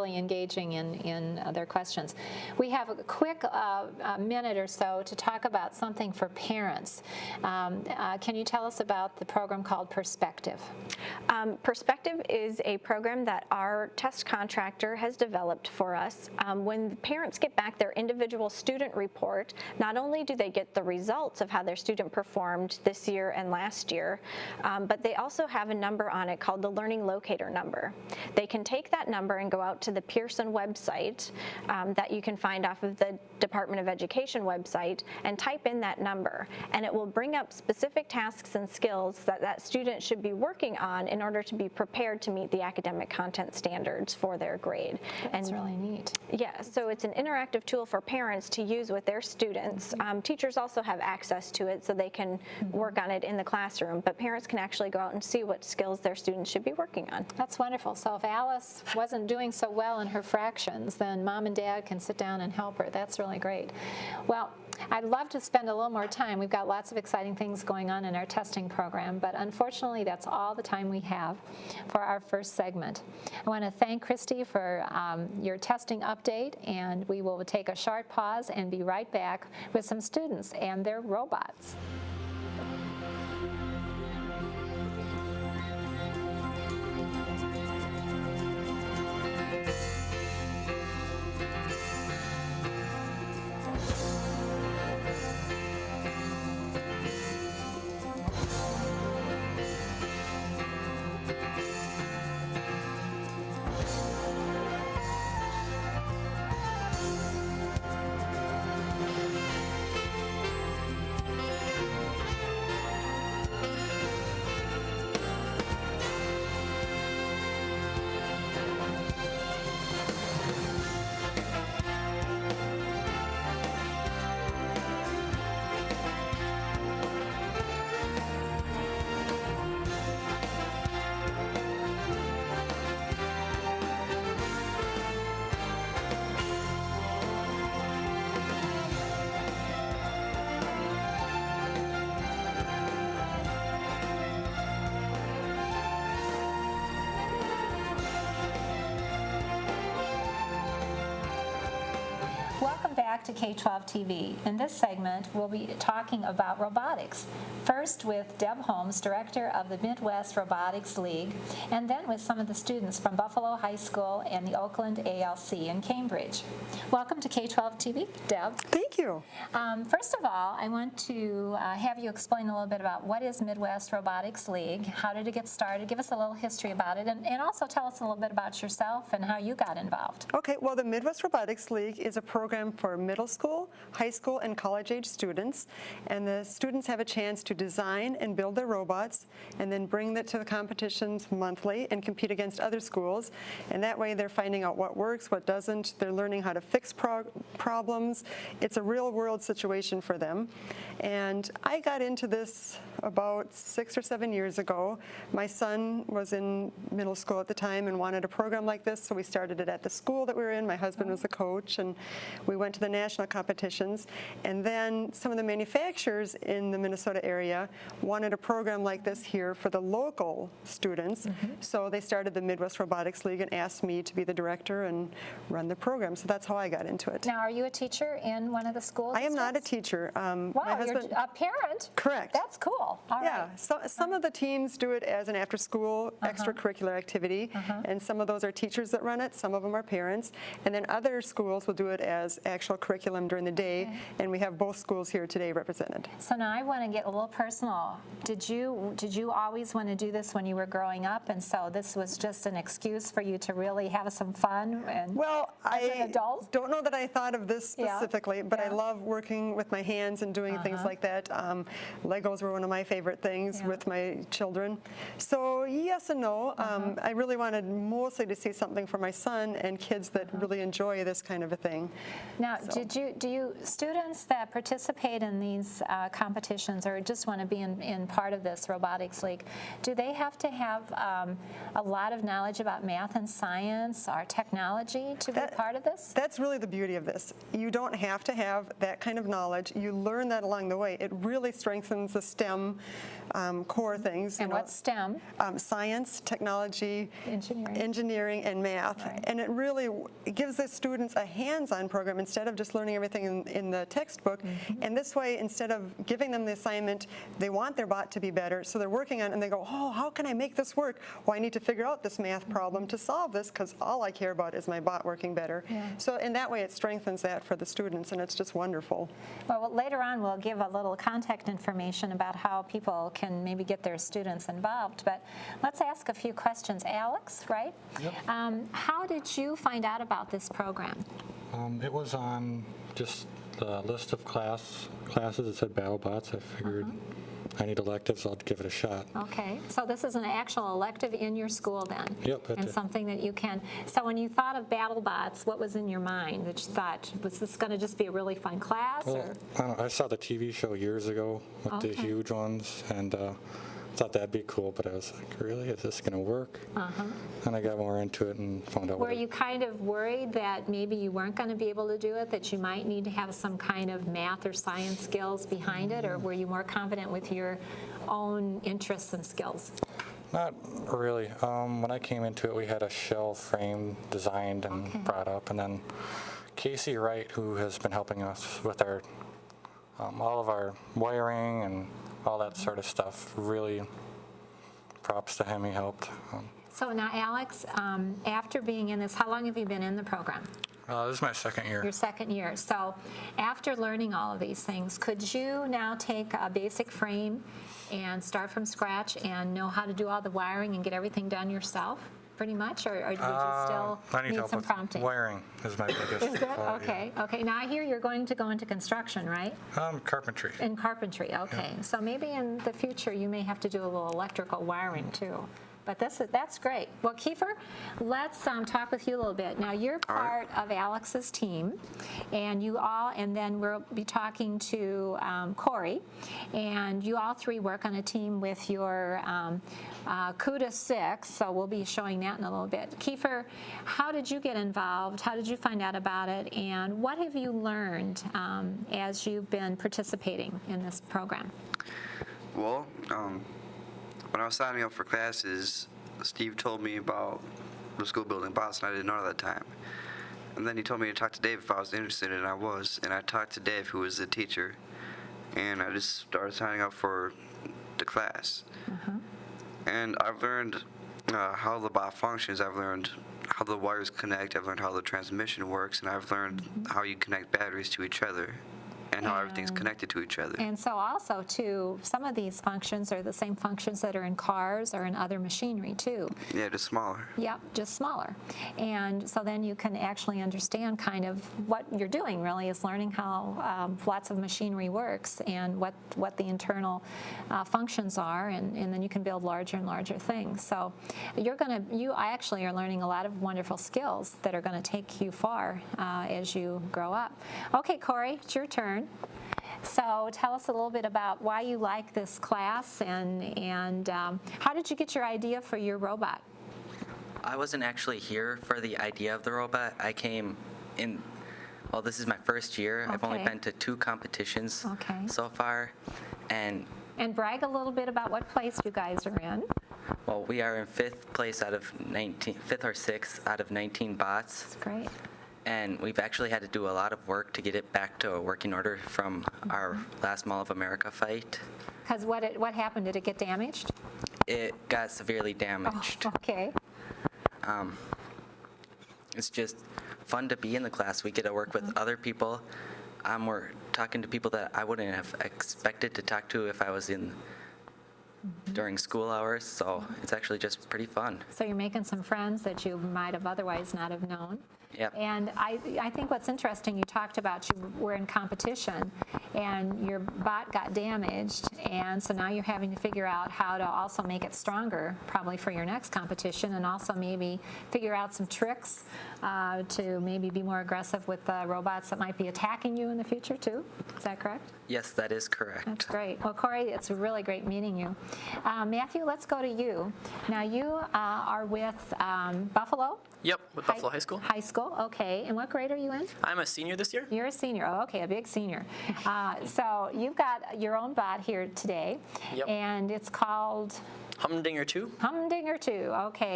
really engaging in their questions. We have a quick minute or so to talk about something for parents. Can you tell us about the program called Perspective? Perspective is a program that our test contractor has developed for us. When parents get back their individual student report, not only do they get the results of how their student performed this year and last year, but they also have a number on it called the Learning Locator number. They can take that number and go out to the Pearson website that you can find off of the Department of Education website and type in that number, and it will bring up specific tasks and skills that that student should be working on in order to be prepared to meet the academic content standards for their grade. That's really neat. Yeah, so it's an interactive tool for parents to use with their students. Teachers also have access to it so they can work on it in the classroom, but parents can actually go out and see what skills their students should be working on. That's wonderful. So if Alice wasn't doing so well in her fractions, then Mom and Dad can sit down and help her. That's really great. Well, I'd love to spend a little more time. We've got lots of exciting things going on in our testing program, but unfortunately that's all the time we have for our first segment. I want to thank Christy for your testing update, and we will take a short pause and be right back with some students and their robots. Welcome back to K-12 TV. In this segment, we'll be talking about robotics. First with Deb Holmes, director of the Midwest Robotics League, and then with some of the students from Buffalo High School and the Oakland ALC in Cambridge. Welcome to K-12 TV, Deb. Thank you. First of all, I want to have you explain a little bit about what is Midwest Robotics League, how did it get started, give us a little history about it, and also tell us a little bit about yourself and how you got involved. Okay, well, the Midwest Robotics League is a program for middle school, high school, and college-age students, and the students have a chance to design and build their robots and then bring that to the competitions monthly and compete against other schools, and that way they're finding out what works, what doesn't, they're learning how to fix problems. It's a real-world situation for them, and I got into this about 6 or 7 years ago. My son was in middle school at the time and wanted a program like this, so we started it at the school that we were in. My husband was the coach, and we went to the national competitions, and then some of the manufacturers in the Minnesota area wanted a program like this here for the local students, so they started the Midwest Robotics League and asked me to be the director and run the program, so that's how I got into it. Now, are you a teacher in one of the schools? I am not a teacher. Wow, my husband, you're a parent? Correct. That's cool. All yeah, right. so some of the teams do it as an after-school extracurricular activity, and some of those are teachers that run it, some of them are parents, and then other schools will do it as actual curriculum during the day, and we have both schools here today represented. So now I want to get a little personal. Did you always want to do this when you were growing up, and so this was just an excuse for you to really have some fun and well, as an adult? Don't know that I thought of this specifically, but I Yeah. love working with my hands and doing things like that. Legos were one of my favorite things with my children. So yes and no. I really wanted mostly to see something for my son and kids that really enjoy this kind of a thing. Now, do you students that participate in these competitions or just want to be in part of this robotics league, do they have to have a lot of knowledge about math and science or technology to be part of this? That's really the beauty of this. You don't have to have that kind of knowledge. You learn that along the way. It really strengthens the STEM STEM core things. And what's STEM? Science, technology, Engineering. and math. Right. And it really gives the students a hands-on program instead of just learning everything in the textbook. And this way, instead of giving them the assignment, they want their bot to be better, so they're working on it, and they go, oh, how can I make this work? Well, I need to figure out this math problem to solve this, because all I care about is my bot working better. So in that way, it strengthens that for the students, and it's just wonderful. Well, later on, we'll give a little contact information about how people can maybe get their students involved. But let's ask a few questions. Alex, right? Yep. How did you find out about this program? It was on just the list of classes. It said BattleBots. I figured I need electives. I'll give it a shot. Okay, so this is an actual elective in your school then? Yep, And something that you can, so when you thought of BattleBots, what was in your mind that you thought, was this going to just be a really fun class? Well, Or? I don't know, I saw the TV show years ago with the Okay. huge ones, and thought that'd be cool, but I was like, really, is this going to work? And I got more into it and found out Were what you kind of worried that maybe you weren't going to be able to do it, that you might need to have some kind of math or science skills behind it, or were you more confident with your own interests and skills? Not really. When I came into it, we had a shell frame designed and brought up, and then Casey Wright, who has been helping us with our all of our wiring and all that sort of stuff, really props to him. He helped. So now, Alex, after being in this, how long have you been in the program? This is my second year. Your second year. So after learning all of these things, could you now take a basic frame and start from scratch and know how to do all the wiring and get everything done yourself, pretty much? Or would you still I need need help some with prompting? wiring is my biggest. Is it? Okay. Okay. Now I hear you're going to go into construction, right? Carpentry. In carpentry, okay. So maybe in the future you may have to do a little electrical wiring too. But that's great. Well, Kiefer, let's talk with you a little bit. Now you're part of Alex's team, and then we'll be talking to Corey, and you all three work on a team with your CUDA 6. So we'll be showing that in a little bit. Kiefer, how did you get involved? How did you find out about it? And what have you learned as you've been participating in this program? Well, when I was signing up for classes, Steve told me about the school building bots, and I didn't know at that time. And then he told me to talk to Dave if I was interested, and I was. And I talked to Dave, who was the teacher, and I just started signing up for the class. And I've learned how the bot functions. I've learned how the wires connect. I've learned how the transmission works, and I've learned how you connect batteries to each other, and how everything's connected to each other. And so also, too, some of these functions are the same functions that are in cars or in other machinery, too. Yeah, just smaller. Yep, just smaller. And so then you can actually understand kind of what you're doing, really, is learning how lots of machinery works and what the internal functions are, and then you can build larger and larger things. So you actually are learning a lot of wonderful skills that are going to take you far as you grow up. Okay, Corey, it's your turn. So tell us a little bit about why you like this class, and how did you get your idea for your robot? I wasn't actually here for the idea of the robot. I came in, well, this is my first year. I've only Okay. been to 2 competitions Okay. so far. And, And brag a little bit about what place you guys are in. well, we are in 5th place out of 19, 5th or 6th out of 19 bots. It's great. And we've actually had to do a lot of work to get it back to a working order from our last Mall of America fight. Because what happened? Did it get damaged? It got severely damaged. Okay. It's just fun to be in the class. We get to work with other people. We're talking to people that I wouldn't have expected to talk to if I was in during school hours. So it's actually just pretty fun. So you're making some friends that you might have otherwise not have known. Yep. And I think what's interesting, you talked about you were in competition and your bot got damaged, and so now you're having to figure out how to also make it stronger, probably for your next competition, and also maybe figure out some tricks to maybe be more aggressive with robots that might be attacking you in the future too. Is that correct? Yes, that is correct. That's great. Well, Corey, it's really great meeting you. Matthew, let's go to you. Now, you are with Buffalo? Yep, with Buffalo High School. High school, okay. And what grade are you in? I'm a senior this year. You're a senior. Oh, okay, a big senior. So you've got your own bot here today. Yep. And it's called Humdinger 2. Humdinger 2. Okay.